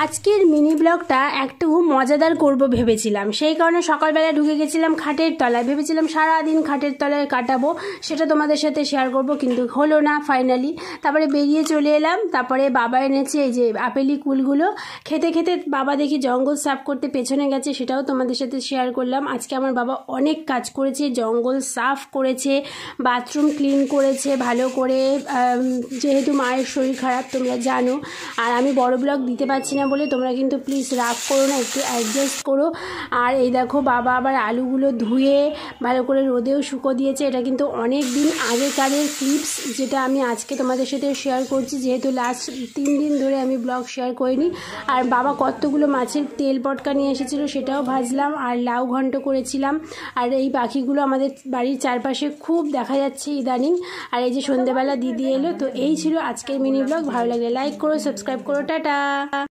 আজকের মিনি ব্লগটা একটু মজাদার করব ভেবেছিলাম, সেই কারণে সকালবেলা ঢুকে গেছিলাম খাটের তলায়। ভেবেছিলাম সারাদিন খাটের তলায় কাটাবো, সেটা তোমাদের সাথে শেয়ার করব, কিন্তু হলো না ফাইনালি। তারপরে বেরিয়ে চলে এলাম। তারপরে বাবা এনেছে এই যে আপেলি কুলগুলো। খেতে খেতে বাবা দেখি জঙ্গল সাফ করতে পেছনে গেছে, সেটাও তোমাদের সাথে শেয়ার করলাম। আজকে আমার বাবা অনেক কাজ করেছে, জঙ্গল সাফ করেছে, বাথরুম ক্লিন করেছে ভালো করে, যেহেতু মায়ের শরীর খারাপ তোমরা জানো। আর আমি বড় ব্লগ দিতে পারছি না বলে তোমরা কিন্তু প্লিজ রাগ করো না, একটু অ্যাডজাস্ট করো। আর এই দেখো বাবা আবার আলুগুলো ধুয়ে ভালো করে রোদেও শুকো দিয়েছে। এটা কিন্তু অনেক দিন আগেকারের ক্লিপস, যেটা আমি আজকে তোমাদের সাথে শেয়ার করছি, যেহেতু লাস্ট 3 দিন ধরে আমি ব্লগ শেয়ার করিনি। আর বাবা কতগুলো মাছের তেল পটকা নিয়ে এসেছিলো, সেটাও ভাজলাম। আর লাউ ঘন্ট করেছিলাম। আর এই পাখিগুলো আমাদের বাড়ির চারপাশে খুব দেখা যাচ্ছে ইদানিং। আর এই যে সন্ধ্যেবেলা দিদি এলো। তো এই ছিল আজকের মিনি ব্লগ। ভালো লাগলে লাইক করো, সাবস্ক্রাইব করো, টাটা।